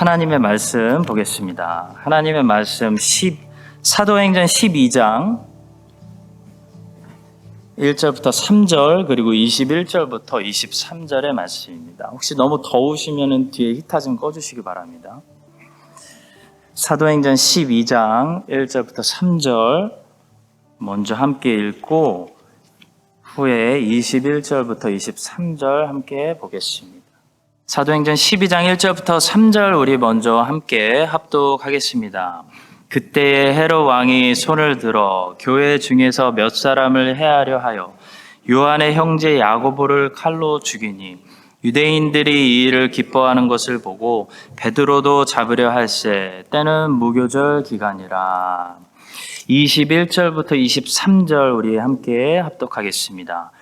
하나님의 말씀 보겠습니다. 하나님의 말씀 사도행전 12장 1절부터 3절 그리고 21절부터 23절의 말씀입니다. 혹시 너무 더우시면 뒤에 히터 좀 꺼주시기 바랍니다. 사도행전 12장 1절부터 3절 먼저 함께 읽고 후에 21절부터 23절 함께 보겠습니다. 사도행전 12장 1절부터 3절 우리 먼저 함께 합독하겠습니다. 그때에 헤롯 왕이 손을 들어 교회 중에서 몇 사람을 해하려 하여 요한의 형제 야고보를 칼로 죽이니 유대인들이 이 일을 기뻐하는 것을 보고 베드로도 잡으려 할세 때는 무교절 기간이라. 21절부터 23절 우리 함께 합독하겠습니다.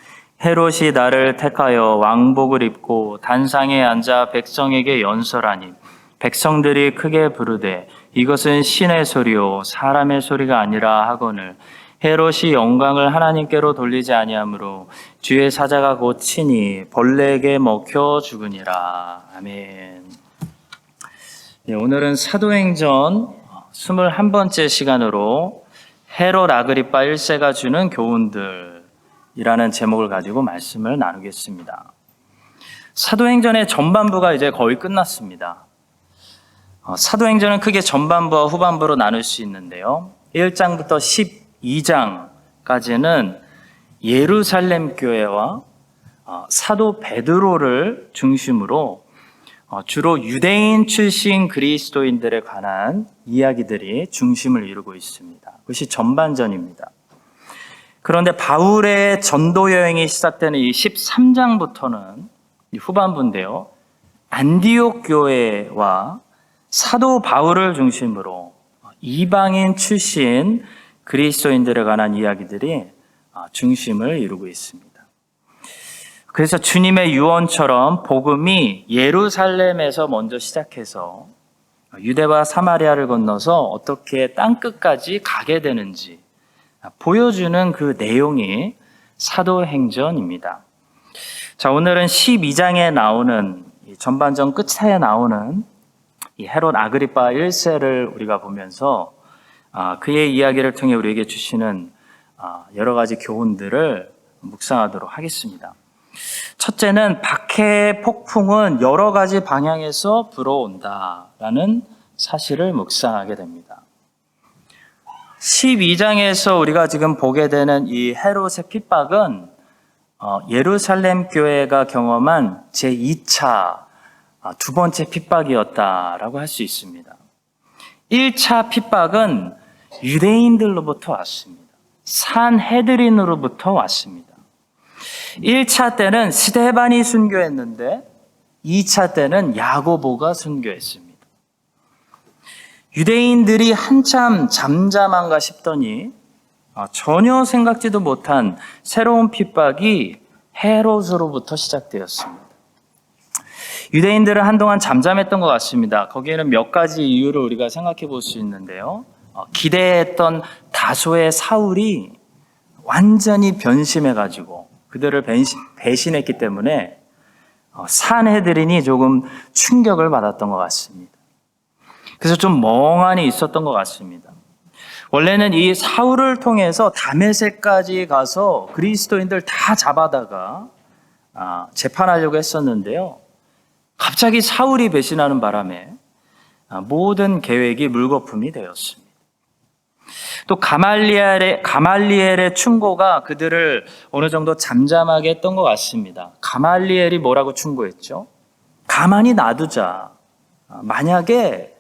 헤롯이 나를 택하여 왕복을 입고 단상에 앉아 백성에게 연설하니 백성들이 크게 부르되 이것은 신의 소리요 사람의 소리가 아니라 하거늘 헤롯이 영광을 하나님께로 돌리지 아니하므로 주의 사자가 곧 친히 벌레에게 먹혀 죽으니라. 아멘. 네, 오늘은 사도행전 21번째 시간으로 헤롯 아그리파 1세가 주는 교훈들이라는 제목을 가지고 말씀을 나누겠습니다. 사도행전의 전반부가 이제 거의 끝났습니다. 사도행전은 크게 전반부와 후반부로 나눌 수 있는데요. 1장부터 12장까지는 예루살렘 교회와 사도 베드로를 중심으로 주로 유대인 출신 그리스도인들에 관한 이야기들이 중심을 이루고 있습니다. 그것이 전반전입니다. 그런데 바울의 전도 여행이 시작되는 이 13장부터는 이 후반부인데요. 안디옥 교회와 사도 바울을 중심으로 이방인 출신 그리스도인들에 관한 이야기들이 중심을 이루고 있습니다. 그래서 주님의 유언처럼 복음이 예루살렘에서 먼저 시작해서 유대와 사마리아를 건너서 어떻게 땅끝까지 가게 되는지 보여주는 그 내용이 사도행전입니다. 자, 오늘은 12장에 나오는 전반전 끝에 나오는 이 헤롯 아그리파 1세를 우리가 보면서 그의 이야기를 통해 우리에게 주시는 여러 가지 교훈들을 묵상하도록 하겠습니다. 첫째는 박해의 폭풍은 여러 가지 방향에서 불어온다라는 사실을 묵상하게 됩니다. 12장에서 우리가 지금 보게 되는 이 헤롯의 핍박은 예루살렘 교회가 경험한 제2차 두 번째 핍박이었다라고 할 수 있습니다. 1차 핍박은 유대인들로부터 왔습니다. 산헤드린으로부터 왔습니다. 1차 때는 스데반이 순교했는데 2차 때는 야고보가 순교했습니다. 유대인들이 한참 잠잠한가 싶더니 전혀 생각지도 못한 새로운 핍박이 헤롯으로부터 시작되었습니다. 유대인들은 한동안 잠잠했던 것 같습니다. 거기에는 몇 가지 이유를 우리가 생각해 볼 수 있는데요. 기대했던 다소의 사울이 완전히 변심해가지고 그들을 배신했기 때문에 산헤드린이 조금 충격을 받았던 것 같습니다. 그래서 좀 멍하니 있었던 것 같습니다. 원래는 이 사울을 통해서 다메섹까지 가서 그리스도인들 다 잡아다가 재판하려고 했었는데요. 갑자기 사울이 배신하는 바람에 모든 계획이 물거품이 되었습니다. 또 가말리엘의 충고가 그들을 어느 정도 잠잠하게 했던 것 같습니다. 가말리엘이 뭐라고 충고했죠? 가만히 놔두자. 만약에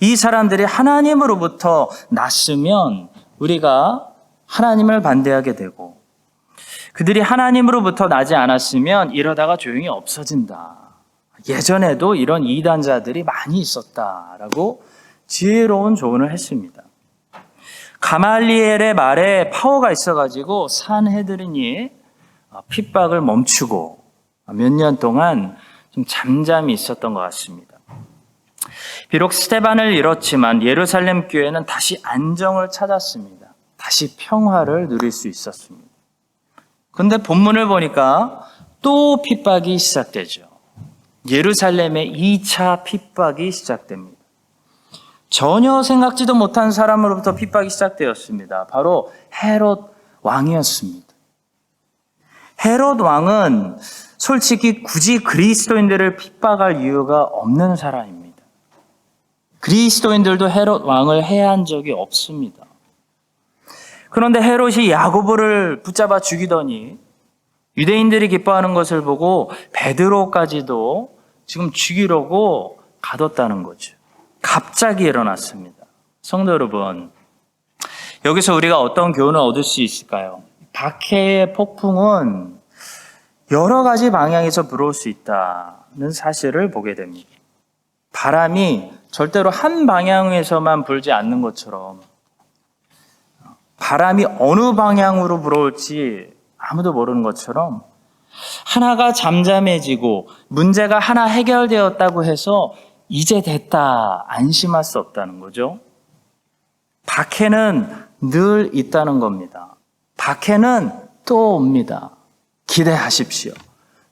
이 사람들이 하나님으로부터 났으면 우리가 하나님을 반대하게 되고 그들이 하나님으로부터 나지 않았으면 이러다가 조용히 없어진다. 예전에도 이런 이단자들이 많이 있었다라고 지혜로운 조언을 했습니다. 가말리엘의 말에 파워가 있어가지고 산헤드린이 핍박을 멈추고 몇 년 동안 좀 잠잠히 있었던 것 같습니다. 비록 스데반을 잃었지만 예루살렘 교회는 다시 안정을 찾았습니다. 다시 평화를 누릴 수 있었습니다. 그런데 본문을 보니까 또 핍박이 시작되죠. 예루살렘의 2차 핍박이 시작됩니다. 전혀 생각지도 못한 사람으로부터 핍박이 시작되었습니다. 바로 헤롯 왕이었습니다. 헤롯 왕은 솔직히 굳이 그리스도인들을 핍박할 이유가 없는 사람입니다. 그리스도인들도 헤롯 왕을 해한 적이 없습니다. 그런데 헤롯이 야고보를 붙잡아 죽이더니 유대인들이 기뻐하는 것을 보고 베드로까지도 지금 죽이려고 가뒀다는 거죠. 갑자기 일어났습니다. 성도 여러분, 여기서 우리가 어떤 교훈을 얻을 수 있을까요? 박해의 폭풍은 여러 가지 방향에서 불어올 수 있다는 사실을 보게 됩니다. 바람이 절대로 한 방향에서만 불지 않는 것처럼 바람이 어느 방향으로 불어올지 아무도 모르는 것처럼 하나가 잠잠해지고 문제가 하나 해결되었다고 해서 이제 됐다 안심할 수 없다는 거죠. 박해는 늘 있다는 겁니다. 박해는 또 옵니다. 기대하십시오.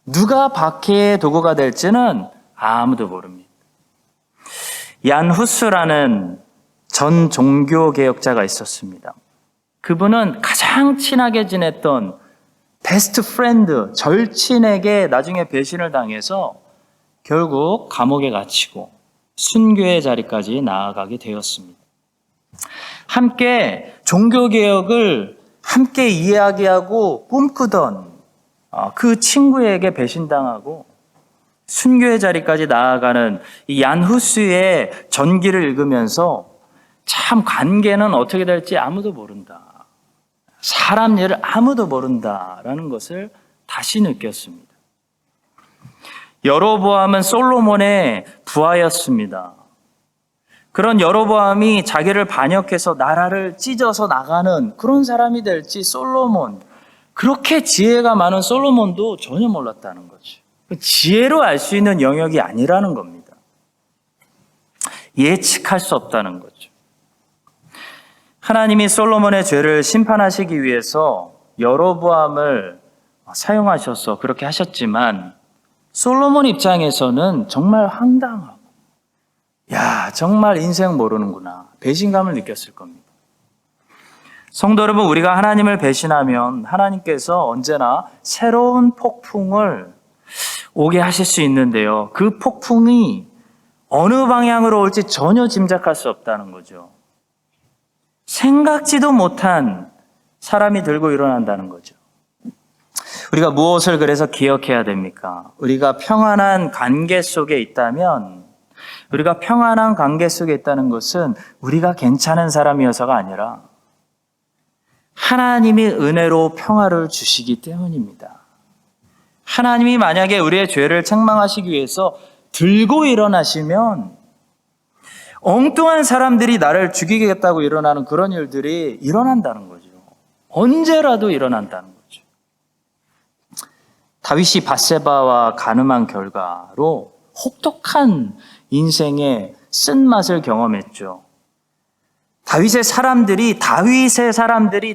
누가 박해의 도구가 될지는 아무도 모릅니다. 얀 후스라는 전 종교개혁자가 있었습니다. 그분은 가장 친하게 지냈던 베스트 프렌드, 절친에게 나중에 배신을 당해서 결국 감옥에 갇히고 순교의 자리까지 나아가게 되었습니다. 함께 종교개혁을 함께 이야기하고 꿈꾸던 그 친구에게 배신당하고 순교의 자리까지 나아가는 이 얀 후스의 전기를 읽으면서 참 관계는 어떻게 될지 아무도 모른다. 사람 일을 아무도 모른다라는 것을 다시 느꼈습니다. 여로보암은 솔로몬의 부하였습니다. 그런 여로보암이 자기를 반역해서 나라를 찢어서 나가는 그런 사람이 될지 솔로몬, 그렇게 지혜가 많은 솔로몬도 전혀 몰랐다는 거죠. 지혜로 알 수 있는 영역이 아니라는 겁니다. 예측할 수 없다는 거죠. 하나님이 솔로몬의 죄를 심판하시기 위해서 여로보암을 사용하셔서 그렇게 하셨지만 솔로몬 입장에서는 정말 황당하고 정말 인생 모르는구나 배신감을 느꼈을 겁니다. 성도 여러분, 우리가 하나님을 배신하면 하나님께서 언제나 새로운 폭풍을 오게 하실 수 있는데요. 그 폭풍이 어느 방향으로 올지 전혀 짐작할 수 없다는 거죠. 생각지도 못한 사람이 들고 일어난다는 거죠. 우리가 무엇을 그래서 기억해야 됩니까? 우리가 평안한 관계 속에 있다면, 우리가 평안한 관계 속에 있다는 것은 우리가 괜찮은 사람이어서가 아니라 하나님이 은혜로 평화를 주시기 때문입니다. 하나님이 만약에 우리의 죄를 책망하시기 위해서 들고 일어나시면 엉뚱한 사람들이 나를 죽이겠다고 일어나는 그런 일들이 일어난다는 거죠. 언제라도 일어난다는 거죠. 다윗이 바세바와 간음한 결과로 혹독한 인생의 쓴맛을 경험했죠. 다윗의 사람들이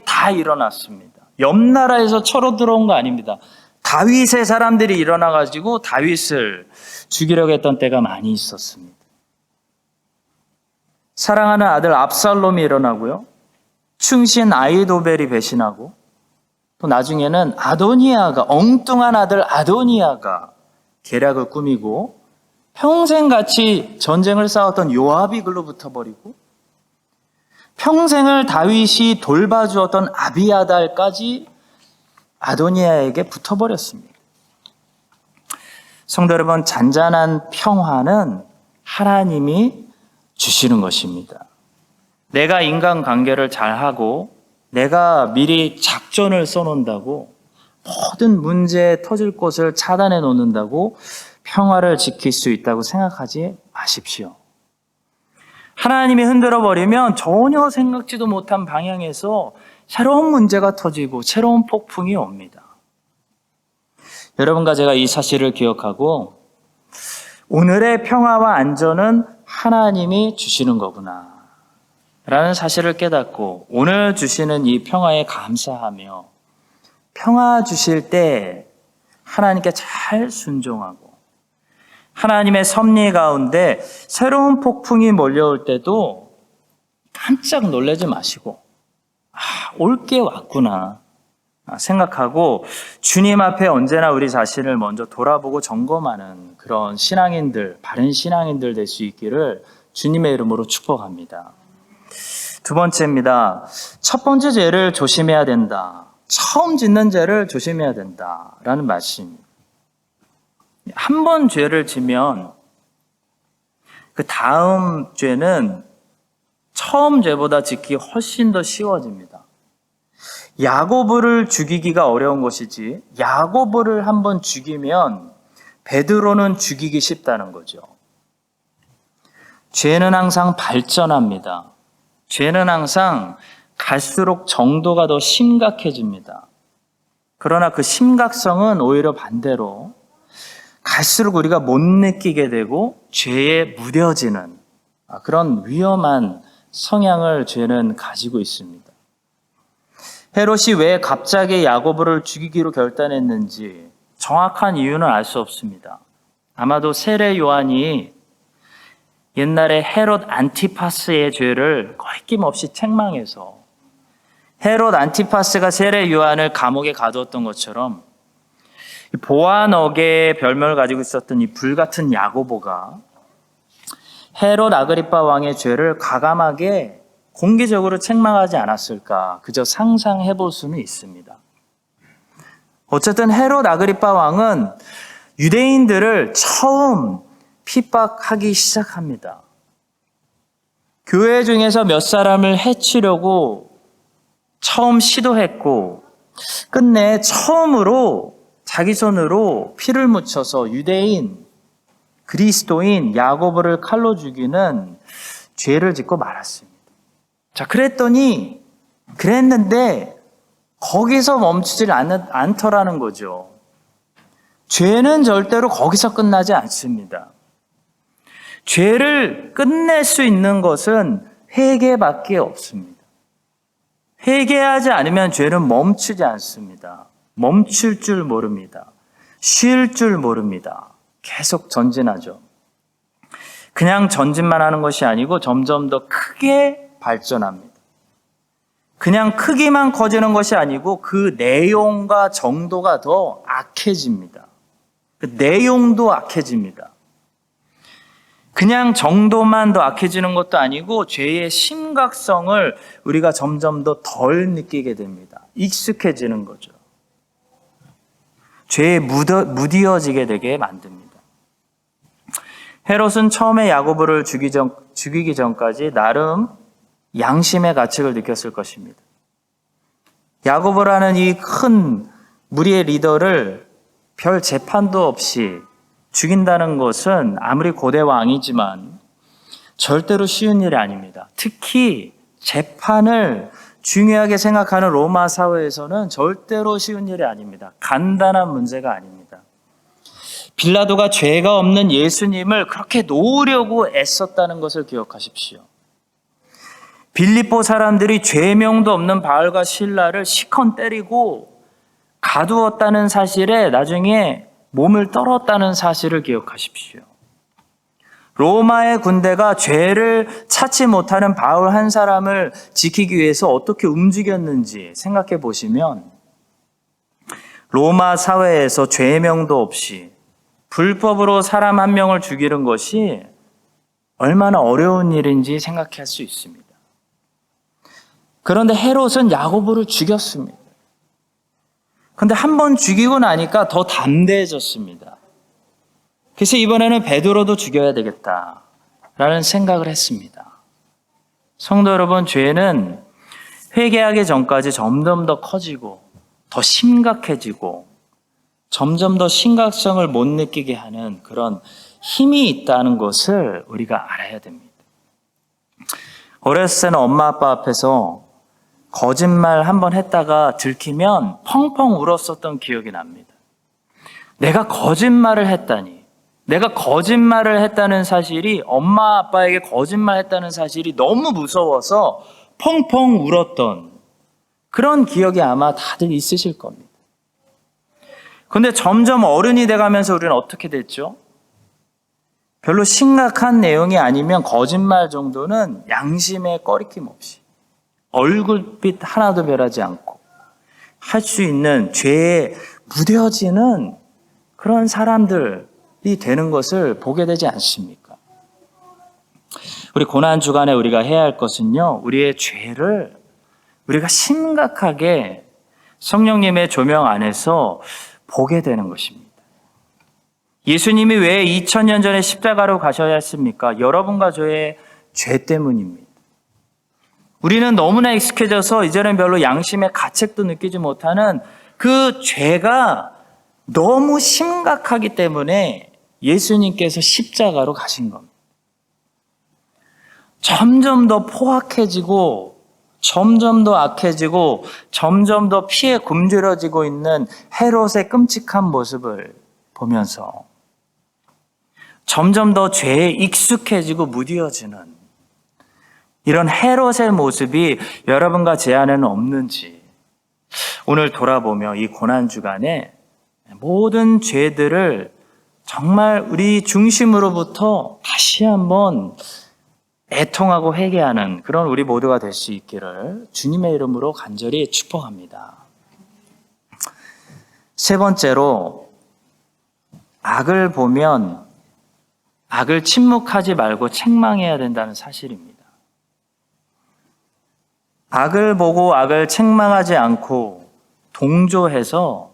다 일어났습니다. 옆 나라에서 쳐러 들어온 거 아닙니다. 다윗의 사람들이 일어나가지고 다윗을 죽이려고 했던 때가 많이 있었습니다. 사랑하는 아들 압살롬이 일어나고요. 충신 아이도벨이 배신하고 또 나중에는 엉뚱한 아들 아도니아가 계략을 꾸미고 평생 같이 전쟁을 싸웠던 요압이 글로 붙어버리고 평생을 다윗이 돌봐주었던 아비아달까지 아도니아에게 붙어버렸습니다. 성도 여러분, 잔잔한 평화는 하나님이 주시는 것입니다. 내가 인간관계를 잘하고 내가 미리 작전을 써놓는다고 모든 문제 터질 곳을 차단해 놓는다고 평화를 지킬 수 있다고 생각하지 마십시오. 하나님이 흔들어 버리면 전혀 생각지도 못한 방향에서 새로운 문제가 터지고 새로운 폭풍이 옵니다. 여러분과 제가 이 사실을 기억하고 오늘의 평화와 안전은 하나님이 주시는 거구나 라는 사실을 깨닫고 오늘 주시는 이 평화에 감사하며 평화 주실 때 하나님께 잘 순종하고 하나님의 섭리 가운데 새로운 폭풍이 몰려올 때도 깜짝 놀라지 마시고 올 게 왔구나 생각하고 주님 앞에 언제나 우리 자신을 먼저 돌아보고 점검하는 그런 신앙인들, 바른 신앙인들 될 수 있기를 주님의 이름으로 축복합니다. 두 번째입니다. 첫 번째 죄를 조심해야 된다. 처음 짓는 죄를 조심해야 된다라는 말씀입니다. 한 번 죄를 지면 그 다음 죄는 처음 죄보다 짓기 훨씬 더 쉬워집니다. 야고보를 죽이기가 어려운 것이지 야고보를 한번 죽이면 베드로는 죽이기 쉽다는 거죠. 죄는 항상 발전합니다. 죄는 항상 갈수록 정도가 더 심각해집니다. 그러나 그 심각성은 오히려 반대로 갈수록 우리가 못 느끼게 되고 죄에 무뎌지는 그런 위험한 성향을 죄는 가지고 있습니다. 헤롯이 왜 갑자기 야고보를 죽이기로 결단했는지 정확한 이유는 알 수 없습니다. 아마도 세례 요한이 옛날에 헤롯 안티파스의 죄를 거리낌없이 책망해서 헤롯 안티파스가 세례 요한을 감옥에 가두었던 것처럼 보안 어계의 별명을 가지고 있었던 이 불같은 야고보가 헤롯 아그리파 왕의 죄를 과감하게 공개적으로 책망하지 않았을까 그저 상상해 볼 수는 있습니다. 어쨌든 헤롯 아그리파 왕은 유대인들을 처음 핍박하기 시작합니다. 교회 중에서 몇 사람을 해치려고 처음 시도했고 끝내 처음으로 자기 손으로 피를 묻혀서 유대인, 그리스도인 야고보를 칼로 죽이는 죄를 짓고 말았습니다. 자, 그랬는데 거기서 멈추질 않더라는 거죠. 죄는 절대로 거기서 끝나지 않습니다. 죄를 끝낼 수 있는 것은 회개밖에 없습니다. 회개하지 않으면 죄는 멈추지 않습니다. 멈출 줄 모릅니다. 쉴 줄 모릅니다. 계속 전진하죠. 그냥 전진만 하는 것이 아니고 점점 더 크게 발전합니다. 그냥 크기만 커지는 것이 아니고 그 내용과 정도가 더 악해집니다. 그 내용도 악해집니다. 그냥 정도만 더 악해지는 것도 아니고 죄의 심각성을 우리가 점점 더 덜 느끼게 됩니다. 익숙해지는 거죠. 죄에 무디어지게 되게 만듭니다. 헤롯은 처음에 야고보를 죽이기 전까지 나름 양심의 가책을 느꼈을 것입니다. 야고보라는 이 큰 무리의 리더를 별 재판도 없이 죽인다는 것은 아무리 고대 왕이지만 절대로 쉬운 일이 아닙니다. 특히 재판을 중요하게 생각하는 로마 사회에서는 절대로 쉬운 일이 아닙니다. 간단한 문제가 아닙니다. 빌라도가 죄가 없는 예수님을 그렇게 놓으려고 애썼다는 것을 기억하십시오. 빌립보 사람들이 죄명도 없는 바알과 실라를 시컨 때리고 가두었다는 사실에 나중에 몸을 떨었다는 사실을 기억하십시오. 로마의 군대가 죄를 찾지 못하는 바울 한 사람을 지키기 위해서 어떻게 움직였는지 생각해 보시면 로마 사회에서 죄명도 없이 불법으로 사람 한 명을 죽이는 것이 얼마나 어려운 일인지 생각할 수 있습니다. 그런데 헤롯은 야고보를 죽였습니다. 그런데 한 번 죽이고 나니까 더 담대해졌습니다. 그래서 이번에는 베드로도 죽여야 되겠다라는 생각을 했습니다. 성도 여러분, 죄는 회개하기 전까지 점점 더 커지고 더 심각해지고 점점 더 심각성을 못 느끼게 하는 그런 힘이 있다는 것을 우리가 알아야 됩니다. 어렸을 때는 엄마 아빠 앞에서 거짓말 한번 했다가 들키면 펑펑 울었었던 기억이 납니다. 내가 거짓말을 했다니, 내가 거짓말을 했다는 사실이, 엄마 아빠에게 거짓말했다는 사실이 너무 무서워서 펑펑 울었던 그런 기억이 아마 다들 있으실 겁니다. 그런데 점점 어른이 돼가면서 우리는 어떻게 됐죠? 별로 심각한 내용이 아니면 거짓말 정도는 양심에 꺼리낌 없이 얼굴빛 하나도 별하지 않고 할 수 있는 죄에 무뎌지는 그런 사람들이 되는 것을 보게 되지 않습니까? 우리 고난주간에 우리가 해야 할 것은요, 우리의 죄를 우리가 심각하게 성령님의 조명 안에서 보게 되는 것입니다. 예수님이 왜 2000년 전에 십자가로 가셔야 했습니까? 여러분과 저의 죄 때문입니다. 우리는 너무나 익숙해져서 이제는 별로 양심의 가책도 느끼지 못하는 그 죄가 너무 심각하기 때문에 예수님께서 십자가로 가신 겁니다. 점점 더 포악해지고 점점 더 악해지고 점점 더 피에 굶주려지고 있는 헤롯의 끔찍한 모습을 보면서 점점 더 죄에 익숙해지고 무뎌지는 이런 헤롯의 모습이 여러분과 제 안에는 없는지 오늘 돌아보며 이 고난주간에 모든 죄들을 정말 우리 중심으로부터 다시 한번 애통하고 회개하는 그런 우리 모두가 될 수 있기를 주님의 이름으로 간절히 축복합니다. 세 번째로, 악을 보면 악을 침묵하지 말고 책망해야 된다는 사실입니다. 악을 보고 악을 책망하지 않고 동조해서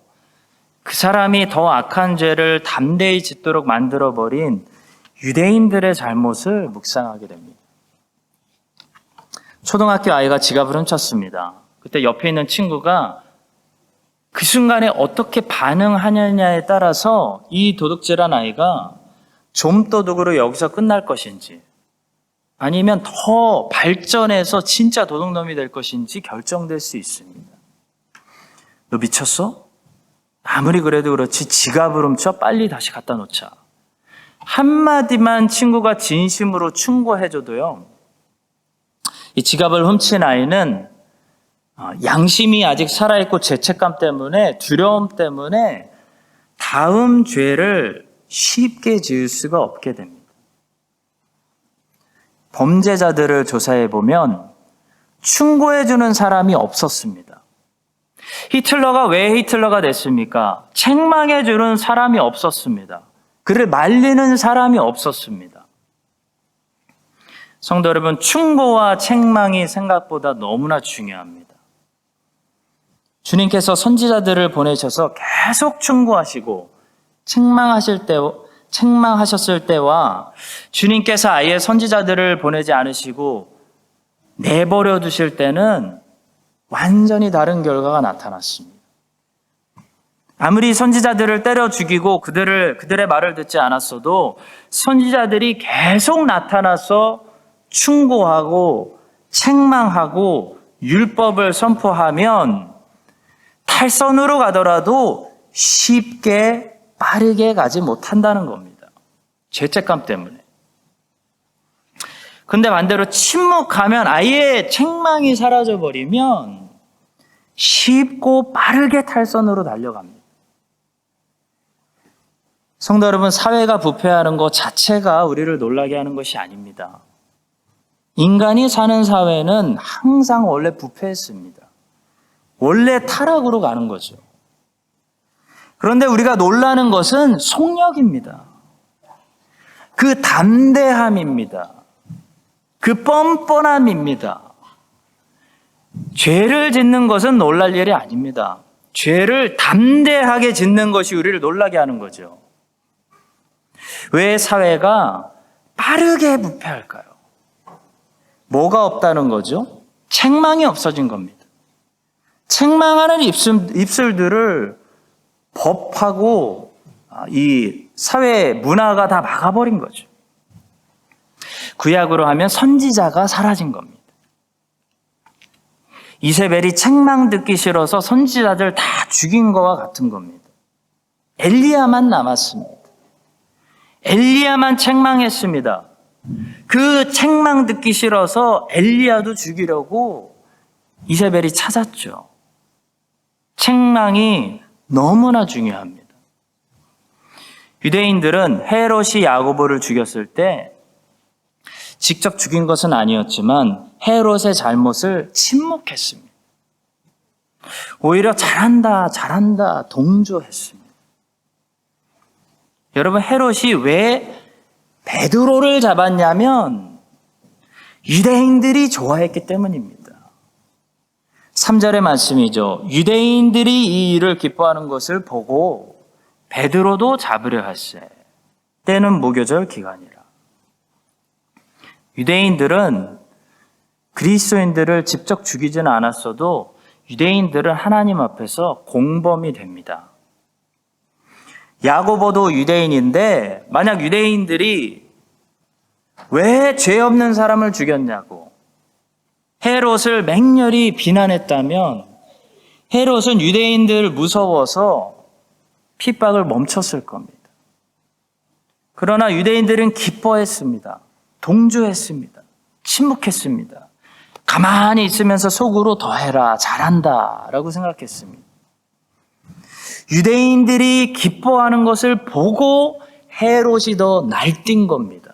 그 사람이 더 악한 죄를 담대히 짓도록 만들어버린 유대인들의 잘못을 묵상하게 됩니다. 초등학교 아이가 지갑을 훔쳤습니다. 그때 옆에 있는 친구가 그 순간에 어떻게 반응하느냐에 따라서 이 도둑질한 아이가 좀도둑으로 여기서 끝날 것인지 아니면 더 발전해서 진짜 도둑놈이 될 것인지 결정될 수 있습니다. 너 미쳤어? 아무리 그래도 그렇지 지갑을 훔쳐 빨리 다시 갖다 놓자. 한마디만 친구가 진심으로 충고해줘도요, 이 지갑을 훔친 아이는 양심이 아직 살아있고 죄책감 때문에 두려움 때문에 다음 죄를 쉽게 지을 수가 없게 됩니다. 범죄자들을 조사해 보면 충고해주는 사람이 없었습니다. 히틀러가 왜 히틀러가 됐습니까? 책망해주는 사람이 없었습니다. 그를 말리는 사람이 없었습니다. 성도 여러분, 충고와 책망이 생각보다 너무나 중요합니다. 주님께서 선지자들을 보내셔서 계속 충고하시고 책망하셨을 때와 주님께서 아예 선지자들을 보내지 않으시고 내버려 두실 때는 완전히 다른 결과가 나타났습니다. 아무리 선지자들을 때려 죽이고 그들의 말을 듣지 않았어도 선지자들이 계속 나타나서 충고하고 책망하고 율법을 선포하면 탈선으로 가더라도 쉽게 빠르게 가지 못한다는 겁니다. 죄책감 때문에. 근데 반대로 침묵하면 아예 책망이 사라져버리면 쉽고 빠르게 탈선으로 달려갑니다. 성도 여러분, 사회가 부패하는 것 자체가 우리를 놀라게 하는 것이 아닙니다. 인간이 사는 사회는 항상 원래 부패했습니다. 원래 타락으로 가는 거죠. 그런데 우리가 놀라는 것은 속력입니다. 그 담대함입니다. 그 뻔뻔함입니다. 죄를 짓는 것은 놀랄 일이 아닙니다. 죄를 담대하게 짓는 것이 우리를 놀라게 하는 거죠. 왜 사회가 빠르게 부패할까요? 뭐가 없다는 거죠? 책망이 없어진 겁니다. 책망하는 입술들을 법하고 이 사회 문화가 다 막아버린 거죠. 구약으로 하면 선지자가 사라진 겁니다. 이세벨이 책망 듣기 싫어서 선지자들 다 죽인 거와 같은 겁니다. 엘리야만 남았습니다. 엘리야만 책망했습니다. 그 책망 듣기 싫어서 엘리야도 죽이려고 이세벨이 찾았죠. 책망이 너무나 중요합니다. 유대인들은 헤롯이 야고보를 죽였을 때 직접 죽인 것은 아니었지만 헤롯의 잘못을 침묵했습니다. 오히려 잘한다 동조했습니다. 여러분, 헤롯이 왜 베드로를 잡았냐면 유대인들이 좋아했기 때문입니다. 3절의 말씀이죠. 유대인들이 이 일을 기뻐하는 것을 보고 베드로도 잡으려 할세. 때는 무교절 기간이라. 유대인들은 그리스도인들을 직접 죽이지는 않았어도 유대인들은 하나님 앞에서 공범이 됩니다. 야고보도 유대인인데 만약 유대인들이 왜 죄 없는 사람을 죽였냐고 헤롯을 맹렬히 비난했다면 헤롯은 유대인들을 무서워서 핍박을 멈췄을 겁니다. 그러나 유대인들은 기뻐했습니다. 동조했습니다. 침묵했습니다. 가만히 있으면서 속으로 더 해라, 잘한다 라고 생각했습니다. 유대인들이 기뻐하는 것을 보고 헤롯이 더 날뛴 겁니다.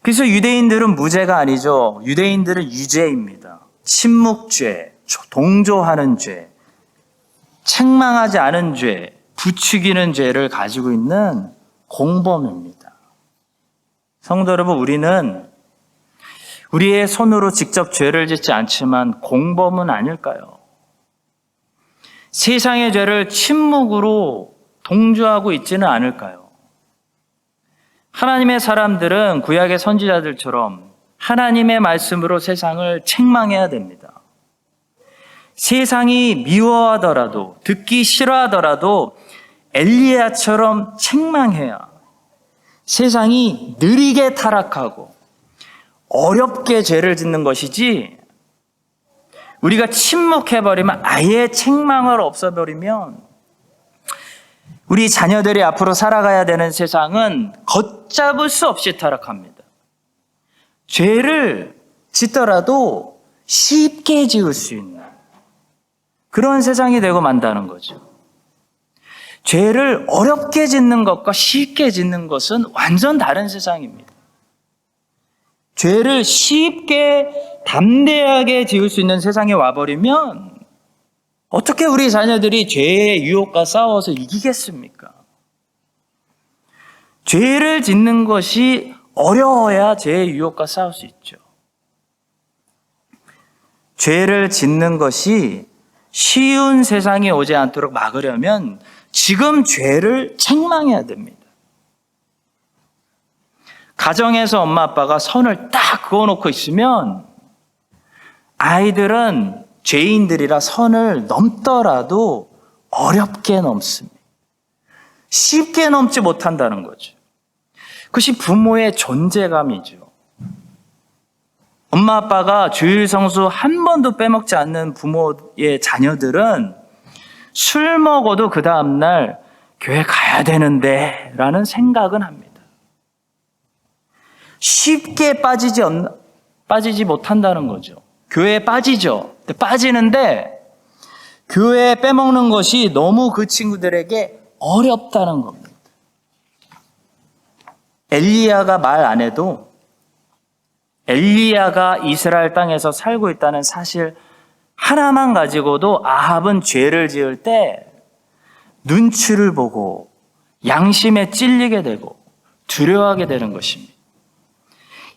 그래서 유대인들은 무죄가 아니죠. 유대인들은 유죄입니다. 침묵죄, 동조하는 죄, 책망하지 않은 죄, 부추기는 죄를 가지고 있는 공범입니다. 성도 여러분, 우리는 우리의 손으로 직접 죄를 짓지 않지만 공범은 아닐까요? 세상의 죄를 침묵으로 동조하고 있지는 않을까요? 하나님의 사람들은 구약의 선지자들처럼 하나님의 말씀으로 세상을 책망해야 됩니다. 세상이 미워하더라도, 듣기 싫어하더라도 엘리야처럼 책망해야 세상이 느리게 타락하고 어렵게 죄를 짓는 것이지, 우리가 침묵해버리면, 아예 책망을 없애버리면 우리 자녀들이 앞으로 살아가야 되는 세상은 걷잡을 수 없이 타락합니다. 죄를 짓더라도 쉽게 지을 수 있는 그런 세상이 되고 만다는 거죠. 죄를 어렵게 짓는 것과 쉽게 짓는 것은 완전 다른 세상입니다. 죄를 쉽게 담대하게 지을 수 있는 세상에 와버리면 어떻게 우리 자녀들이 죄의 유혹과 싸워서 이기겠습니까? 죄를 짓는 것이 어려워야 죄의 유혹과 싸울 수 있죠. 죄를 짓는 것이 쉬운 세상이 오지 않도록 막으려면 지금 죄를 책망해야 됩니다. 가정에서 엄마 아빠가 선을 딱 그어놓고 있으면 아이들은 죄인들이라 선을 넘더라도 어렵게 넘습니다. 쉽게 넘지 못한다는 거죠. 그것이 부모의 존재감이죠. 엄마 아빠가 주일 성수 한 번도 빼먹지 않는 부모의 자녀들은 술 먹어도 그 다음날 교회 가야 되는데 라는 생각은 합니다. 쉽게 빠지지 못한다는 거죠. 교회에 빠지죠. 빠지는데 교회에 빼먹는 것이 너무 그 친구들에게 어렵다는 겁니다. 엘리야가 말 안 해도 엘리야가 이스라엘 땅에서 살고 있다는 사실 하나만 가지고도 아합은 죄를 지을 때 눈치를 보고 양심에 찔리게 되고 두려워하게 되는 것입니다.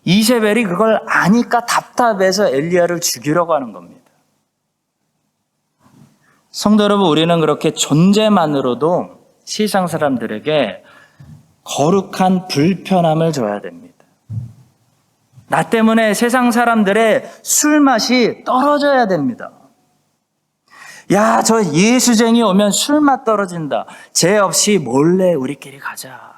이세벨이 그걸 아니까 답답해서 엘리야를 죽이려고 하는 겁니다. 성도 여러분, 우리는 그렇게 존재만으로도 세상 사람들에게 거룩한 불편함을 줘야 됩니다. 나 때문에 세상 사람들의 술맛이 떨어져야 됩니다. 야, 저 예수쟁이 오면 술맛 떨어진다. 죄 없이 몰래 우리끼리 가자.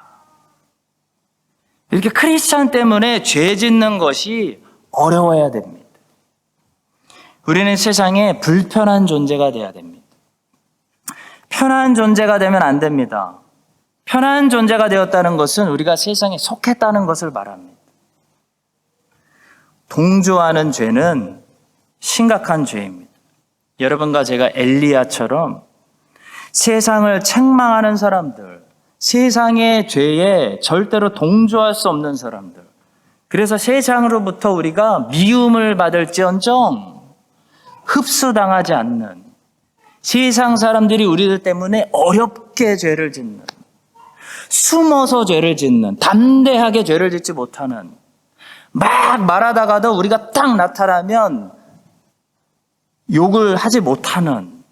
이렇게 크리스찬 때문에 죄 짓는 것이 어려워야 됩니다. 우리는 세상에 불편한 존재가 돼야 됩니다. 편한 존재가 되면 안 됩니다. 편한 존재가 되었다는 것은 우리가 세상에 속했다는 것을 말합니다. 동조하는 죄는 심각한 죄입니다. 여러분과 제가 엘리야처럼 세상을 책망하는 사람들, 세상의 죄에 절대로 동조할 수 없는 사람들. 그래서 세상으로부터 우리가 미움을 받을지언정 흡수당하지 않는, 세상 사람들이 우리들 때문에 어렵게 죄를 짓는, 숨어서 죄를 짓는, 담대하게 죄를 짓지 못하는, 막 말하다가도 우리가 딱 나타나면 욕을 하지 못하는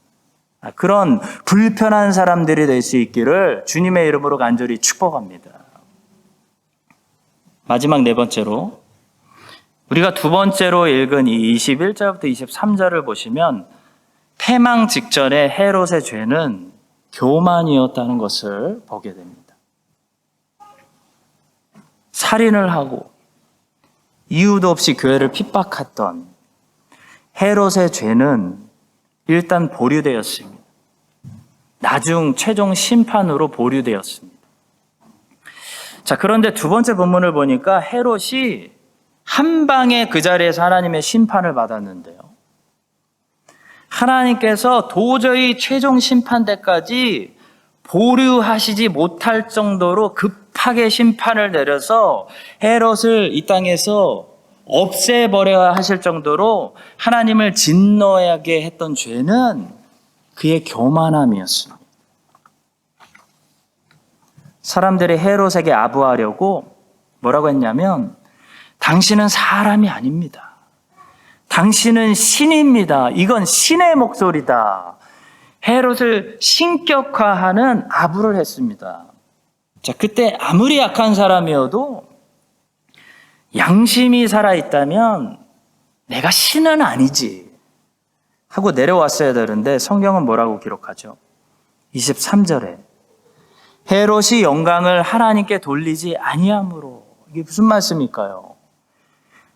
그런 불편한 사람들이 될 수 있기를 주님의 이름으로 간절히 축복합니다. 마지막 네 번째로, 우리가 두 번째로 읽은 이 21절부터 23절을 보시면 패망 직전에 헤롯의 죄는 교만이었다는 것을 보게 됩니다. 살인을 하고 이유도 없이 교회를 핍박했던 헤롯의 죄는 일단 보류되었습니다. 나중 최종 심판으로 보류되었습니다. 자, 그런데 두 번째 본문을 보니까 헤롯이 한 방에 그 자리에서 하나님의 심판을 받았는데요. 하나님께서 도저히 최종 심판 때까지 보류하시지 못할 정도로 급하게 심판을 내려서 헤롯을 이 땅에서 없애버려야 하실 정도로 하나님을 진노하게 했던 죄는 그의 교만함이었습니다. 사람들이 헤롯에게 아부하려고 뭐라고 했냐면, 당신은 사람이 아닙니다. 당신은 신입니다. 이건 신의 목소리다. 헤롯을 신격화하는 아부를 했습니다. 자, 그때 아무리 약한 사람이어도 양심이 살아있다면 내가 신은 아니지 하고 내려왔어야 되는데 성경은 뭐라고 기록하죠? 23절에 헤롯이 영광을 하나님께 돌리지 아니함으로. 이게 무슨 말씀일까요?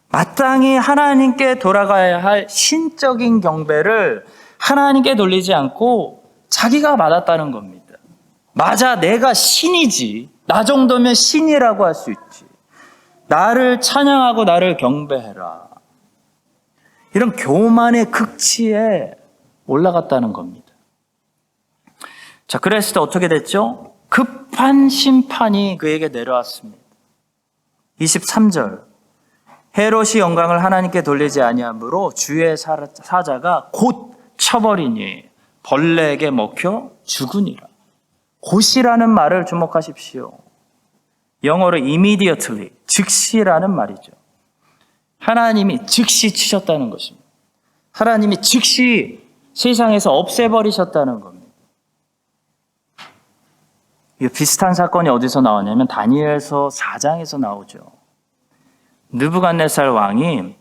마땅히 하나님께 돌아가야 할 신적인 경배를 하나님께 돌리지 않고 자기가 받았다는 겁니다. 맞아, 내가 신이지. 나 정도면 신이라고 할 수 있지. 나를 찬양하고 나를 경배해라. 이런 교만의 극치에 올라갔다는 겁니다. 자, 그랬을 때 어떻게 됐죠? 급한 심판이 그에게 내려왔습니다. 23절, 헤롯이 영광을 하나님께 돌리지 아니하므로 주의 사자가 곧 쳐버리니 벌레에게 먹혀 죽으니라. 곧이라는 말을 주목하십시오. 영어로 immediately, 즉시라는 말이죠. 하나님이 즉시 치셨다는 것입니다. 하나님이 즉시 세상에서 없애버리셨다는 겁니다. 이 비슷한 사건이 어디서 나오냐면 다니엘서 4장에서 나오죠. 느부갓네살 왕이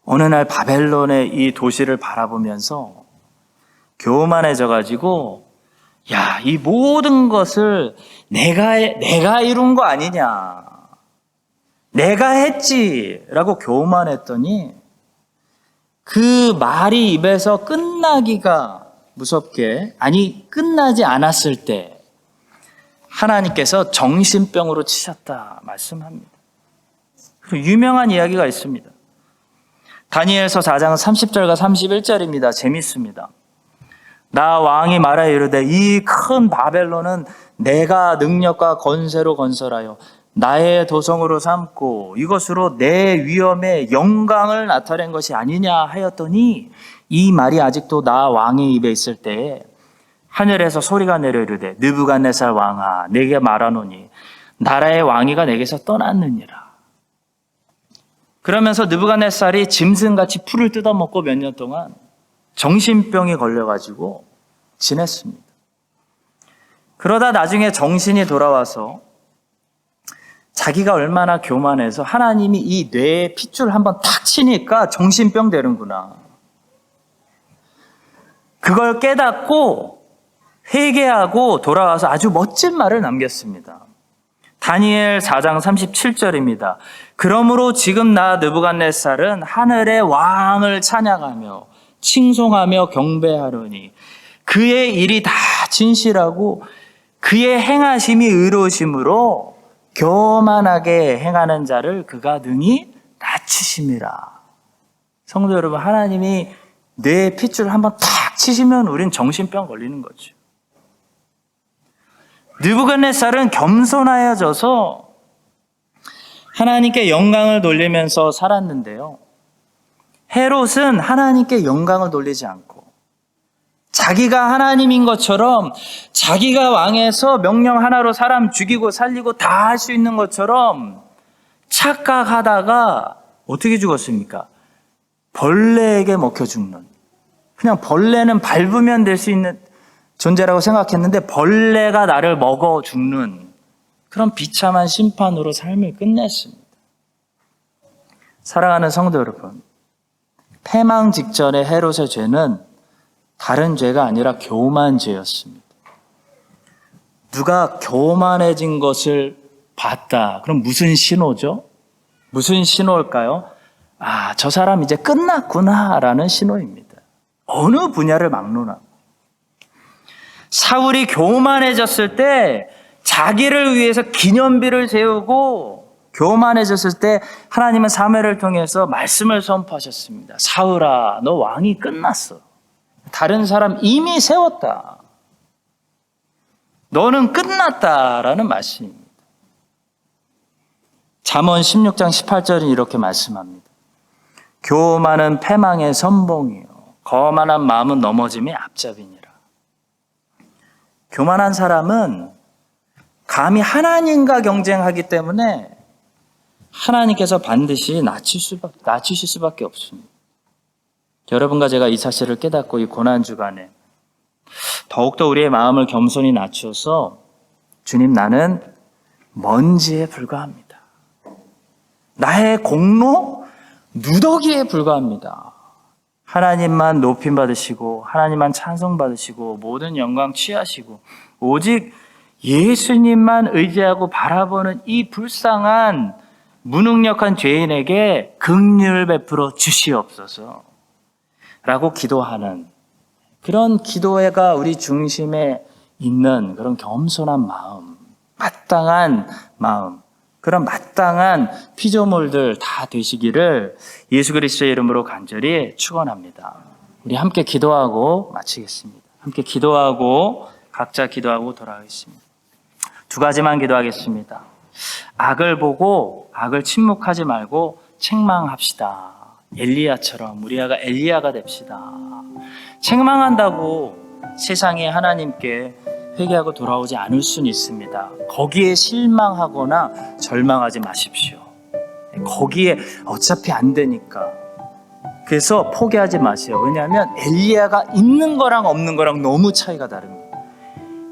어느 날 바벨론의 이 도시를 바라보면서 교만해져가지고, 야, 이 모든 것을 내가 이룬 거 아니냐, 내가 했지라고 교만했더니 그 말이 입에서 끝나기가 무섭게, 아니 끝나지 않았을 때 하나님께서 정신병으로 치셨다 말씀합니다. 그리고 유명한 이야기가 있습니다. 다니엘서 4장 30절과 31절입니다. 재밌습니다. 나 왕이 말하여 이르되 이 큰 바벨론은 내가 능력과 건세로 건설하여 나의 도성으로 삼고 이것으로 내 위엄의 영광을 나타낸 것이 아니냐 하였더니, 이 말이 아직도 나 왕의 입에 있을 때에 하늘에서 소리가 내려 이르되 느부갓네살 왕아, 내게 말하노니 나라의 왕위가 내게서 떠났느니라. 그러면서 느부갓네살이 짐승같이 풀을 뜯어먹고 몇 년 동안 정신병이 걸려가지고 지냈습니다. 그러다 나중에 정신이 돌아와서 자기가 얼마나 교만해서 하나님이 이 뇌에 핏줄 한번 탁 치니까 정신병 되는구나, 그걸 깨닫고 회개하고 돌아와서 아주 멋진 말을 남겼습니다. 다니엘 4장 37절입니다. 그러므로 지금 나 느부갓네살은 하늘의 왕을 찬양하며 칭송하며 경배하노니 그의 일이 다 진실하고 그의 행하심이 의로우심으로 교만하게 행하는 자를 그가 능히 낮추심이라. 성도 여러분, 하나님이 뇌에 핏줄 한번 탁 치시면 우린 정신병 걸리는 거죠. 느부갓네살은 겸손하여져서 하나님께 영광을 돌리면서 살았는데요. 헤롯은 하나님께 영광을 돌리지 않고 자기가 하나님인 것처럼, 자기가 왕에서 명령 하나로 사람 죽이고 살리고 다 할 수 있는 것처럼 착각하다가 어떻게 죽었습니까? 벌레에게 먹혀 죽는, 그냥 벌레는 밟으면 될 수 있는 존재라고 생각했는데 벌레가 나를 먹어 죽는 그런 비참한 심판으로 삶을 끝냈습니다. 사랑하는 성도 여러분, 패망 직전의 헤롯의 죄는 다른 죄가 아니라 교만 죄였습니다. 누가 교만해진 것을 봤다. 그럼 무슨 신호죠? 무슨 신호일까요? 아, 저 사람 이제 끝났구나라는 신호입니다. 어느 분야를 막론하고. 사울이 교만해졌을 때 자기를 위해서 기념비를 세우고 교만해졌을 때 하나님은 사무엘을 통해서 말씀을 선포하셨습니다. 사울아, 너 왕이 끝났어. 다른 사람 이미 세웠다. 너는 끝났다라는 말씀입니다. 잠언 16장 18절은 이렇게 말씀합니다. 교만은 패망의 선봉이요 거만한 마음은 넘어짐의 앞잡이니라. 교만한 사람은 감히 하나님과 경쟁하기 때문에 하나님께서 반드시 낮추실 수밖에 없습니다. 여러분과 제가 이 사실을 깨닫고 이 고난주간에 더욱더 우리의 마음을 겸손히 낮추어서 주님, 나는 먼지에 불과합니다. 나의 공로 누더기에 불과합니다. 하나님만 높임 받으시고 하나님만 찬송 받으시고 모든 영광 취하시고 오직 예수님만 의지하고 바라보는 이 불쌍한 무능력한 죄인에게 긍휼 베풀어 주시옵소서 라고 기도하는 그런 기도회가 우리 중심에 있는 그런 겸손한 마음, 마땅한 마음, 그런 마땅한 피조물들 다 되시기를 예수 그리스도의 이름으로 간절히 축원합니다. 우리 함께 기도하고 마치겠습니다. 함께 기도하고 각자 기도하고 돌아가겠습니다. 두 가지만 기도하겠습니다. 악을 보고 악을 침묵하지 말고 책망합시다. 엘리야처럼 우리가 엘리야가 됩시다. 책망한다고 세상에 하나님께 회개하고 돌아오지 않을 수는 있습니다. 거기에 실망하거나 절망하지 마십시오. 거기에 어차피 안 되니까. 그래서 포기하지 마세요. 왜냐하면 엘리야가 있는 거랑 없는 거랑 너무 차이가 다릅니다.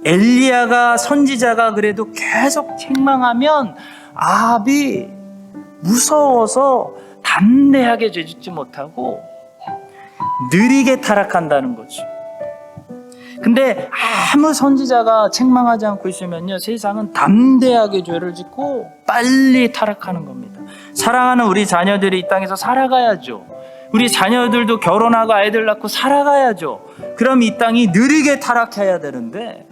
엘리야가 선지자가 그래도 계속 책망하면 아합이 무서워서 담대하게 죄짓지 못하고 느리게 타락한다는 거죠. 근데 아무 선지자가 책망하지 않고 있으면요, 세상은 담대하게 죄를 짓고 빨리 타락하는 겁니다. 사랑하는 우리 자녀들이 이 땅에서 살아가야죠. 우리 자녀들도 결혼하고 아이들 낳고 살아가야죠. 그럼 이 땅이 느리게 타락해야 되는데,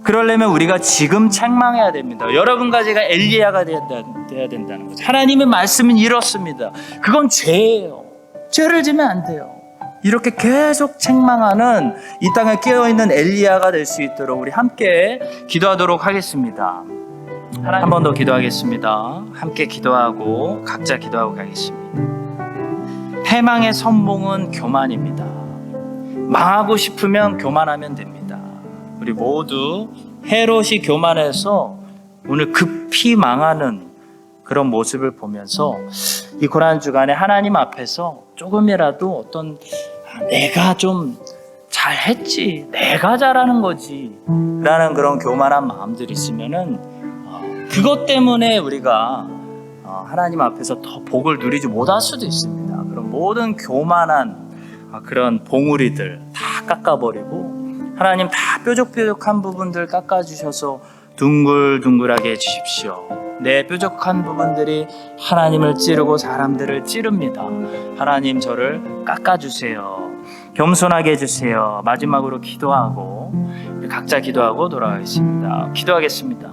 그러려면 우리가 지금 책망해야 됩니다. 여러분과 제가 엘리야가 돼야 된다는 거죠. 하나님의 말씀은 이렇습니다. 그건 죄예요. 죄를 지면 안 돼요. 이렇게 계속 책망하는 이 땅에 깨어있는 엘리야가 될 수 있도록 우리 함께 기도하도록 하겠습니다. 한 번 더 기도하겠습니다. 함께 기도하고 각자 기도하고 가겠습니다. 패망의 선봉은 교만입니다. 망하고 싶으면 교만하면 됩니다. 우리 모두 헤롯이 교만해서 오늘 급히 망하는 그런 모습을 보면서 이 고난주간에 하나님 앞에서 조금이라도 어떤 내가 좀 잘했지, 내가 잘하는 거지 라는 그런 교만한 마음들이 있으면은 그것 때문에 우리가 하나님 앞에서 더 복을 누리지 못할 수도 있습니다. 그런 모든 교만한 그런 봉우리들 다 깎아버리고 하나님 다 뾰족뾰족한 부분들 깎아주셔서 둥글둥글하게 해주십시오. 내 뾰족한 부분들이 하나님을 찌르고 사람들을 찌릅니다. 하나님 저를 깎아주세요. 겸손하게 해주세요. 마지막으로 기도하고 각자 기도하고 돌아가겠습니다. 기도하겠습니다.